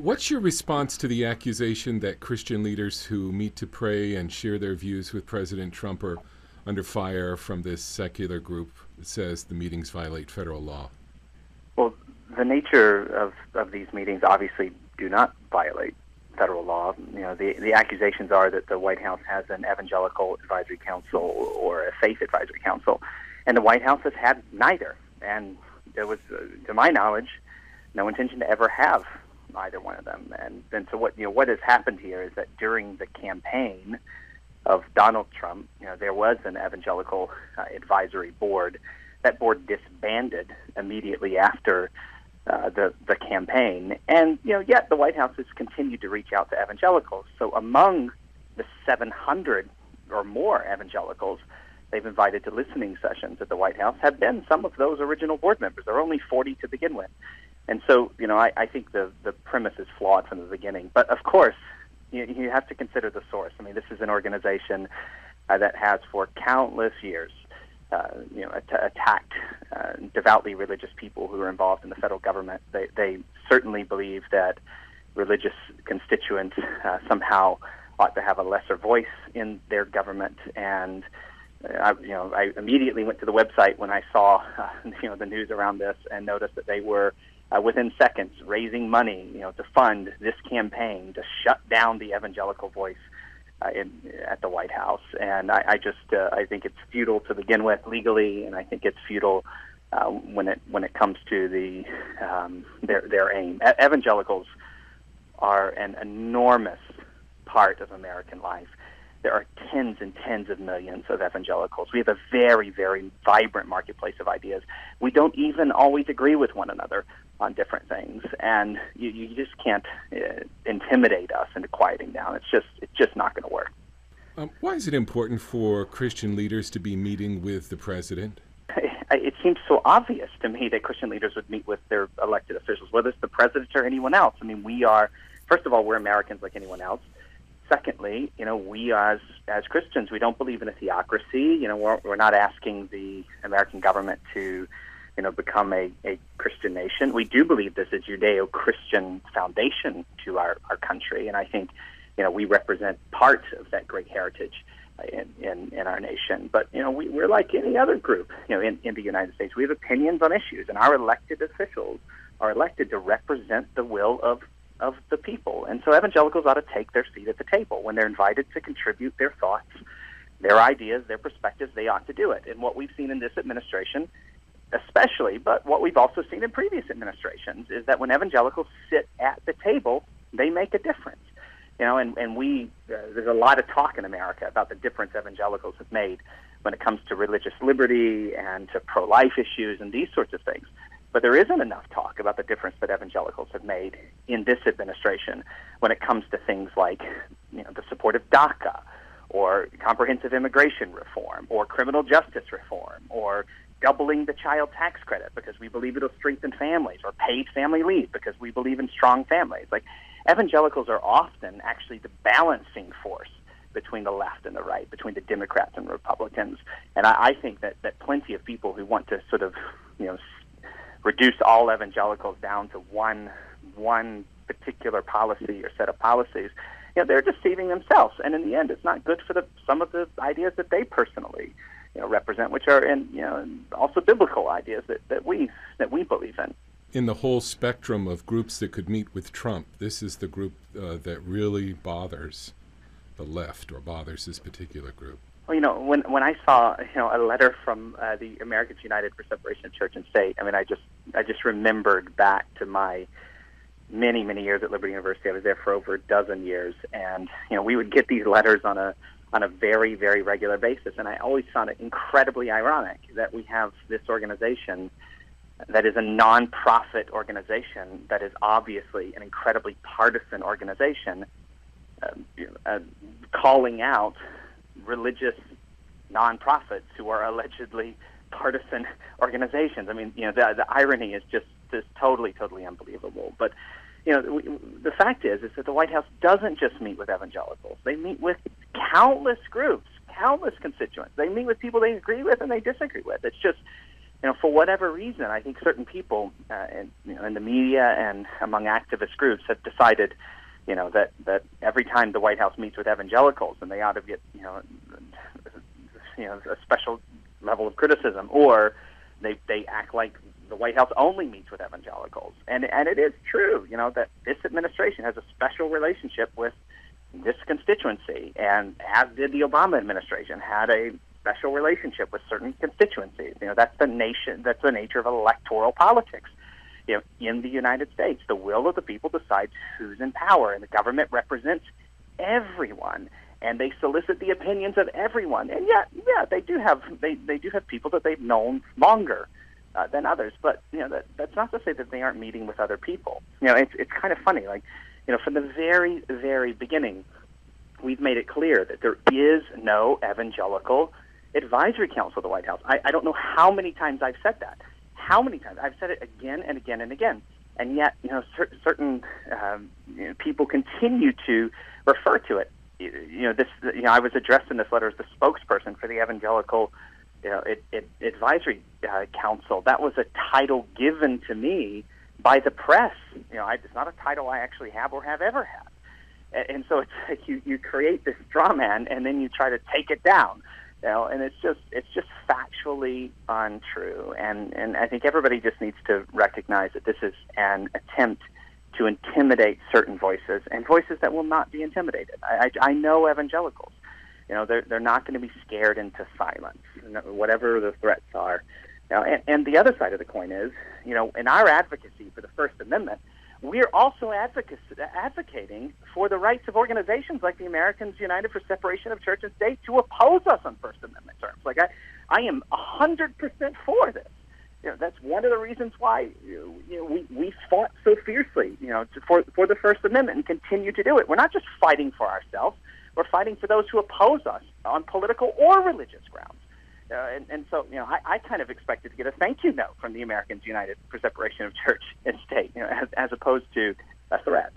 What's your response to the accusation that Christian leaders who meet to pray and share their views with President Trump are under fire from this secular group that says the meetings violate federal law? Well, the nature of these meetings obviously do not violate federal law. The accusations are that the White House has an evangelical advisory council or a faith advisory council, and the White House has had neither. And there was, to my knowledge, no intention to ever have either one of them. And so what has happened here is that during the campaign of Donald Trump, there was an evangelical advisory board. That board disbanded immediately after the campaign, and yet the White House has continued to reach out to evangelicals. So among the 700 or more evangelicals they've invited to listening sessions at the White House have been some of those original board members. There are only 40 to begin with. And so, I think the premise is flawed from the beginning. But of course, you have to consider the source. I mean, this is an organization that has for countless years attacked devoutly religious people who are involved in the federal government. They certainly believe that religious constituents somehow ought to have a lesser voice in their government. And I immediately went to the website when I saw the news around this and noticed that they were within seconds raising money to fund this campaign to shut down the evangelical voice at the White House. And I think it's futile to begin with legally, and I think it's futile when it comes to their aim. Evangelicals are an enormous part of American life. There are tens and tens of millions of evangelicals. We have a very, very vibrant marketplace of ideas. We don't even always agree with one another on different things, and you just can't intimidate us into quieting down. It's just not going to work. Why is it important for Christian leaders to be meeting with the president? It seems so obvious to me that Christian leaders would meet with their elected officials, whether it's the president or anyone else. I mean, first of all, we're Americans like anyone else. Secondly, we as Christians, we don't believe in a theocracy. We're not asking the American government to, become a Christian nation. We do believe there's a Judeo-Christian foundation to our country, and I think, we represent part of that great heritage in our nation. But, we're like any other group, in the United States. We have opinions on issues, and our elected officials are elected to represent the will of the people. And so evangelicals ought to take their seat at the table. When they're invited to contribute their thoughts, their ideas, their perspectives, they ought to do it. And what we've seen in this administration especially, but what we've also seen in previous administrations, is that when evangelicals sit at the table, they make a difference. And there's a lot of talk in America about the difference evangelicals have made when it comes to religious liberty and to pro-life issues and these sorts of things. But there isn't enough talk about the difference that evangelicals have made in this administration when it comes to things like, the support of DACA, or comprehensive immigration reform, or criminal justice reform, or doubling the child tax credit because we believe it'll strengthen families, or paid family leave because we believe in strong families. Like, evangelicals are often actually the balancing force between the left and the right, between the Democrats and Republicans. And I think that plenty of people who want to sort of, reduce all evangelicals down to one particular policy or set of policies, they're deceiving themselves. And in the end, it's not good for some of the ideas that they personally represent, which are also biblical ideas that we believe in. In the whole spectrum of groups that could meet with Trump, this is the group that really bothers the left, or bothers this particular group. Well, when I saw a letter from the Americans United for Separation of Church and State, I mean, I just remembered back to my many years at Liberty University. I was there for over a dozen years, and we would get these letters on a very, very regular basis, and I always found it incredibly ironic that we have this organization that is a nonprofit organization that is obviously an incredibly partisan organization, calling out religious nonprofits who are allegedly partisan organizations. I mean, the irony is just totally unbelievable. But the fact is that the White House doesn't just meet with evangelicals. They meet with countless groups, countless constituents. They meet with people they agree with and they disagree with. It's just for whatever reason, I think certain people in the media and among activist groups have decided, that every time the White House meets with evangelicals, and they ought to get, a special level of criticism, or they act like the White House only meets with evangelicals. And it is true, that this administration has a special relationship with this constituency, and as did the Obama administration, had a special relationship with certain constituencies. That's the nature of electoral politics. In the United States, the will of the people decides who's in power, and the government represents everyone, and they solicit the opinions of everyone. And they do have people that they've known longer than others. But that's not to say that they aren't meeting with other people. It's kind of funny. From the very, very beginning, we've made it clear that there is no evangelical advisory council of the White House. I don't know how many times I've said that. How many times? I've said it again and again and again. And yet, certain people continue to refer to it. I was addressed in this letter as the spokesperson for the Evangelical Advisory Council. That was a title given to me by the press. It's not a title I actually have or have ever had. And so it's like you create this straw man, and then you try to take it down. And it's just factually untrue. And I think everybody just needs to recognize that this is an attempt to intimidate certain voices, and voices that will not be intimidated. I know evangelicals. They're not going to be scared into silence, whatever the threats are. And the other side of the coin is, in our advocacy for the First Amendment, we're also advocating for the rights of organizations like the Americans United for Separation of Church and State to oppose us on First Amendment terms. I am 100% for this. That's one of the reasons why we fought so fiercely, for the First Amendment, and continue to do it. We're not just fighting for ourselves; we're fighting for those who oppose us on political or religious grounds. So I kind of expected to get a thank you note from the Americans United for Separation of Church and State, as opposed to a threat.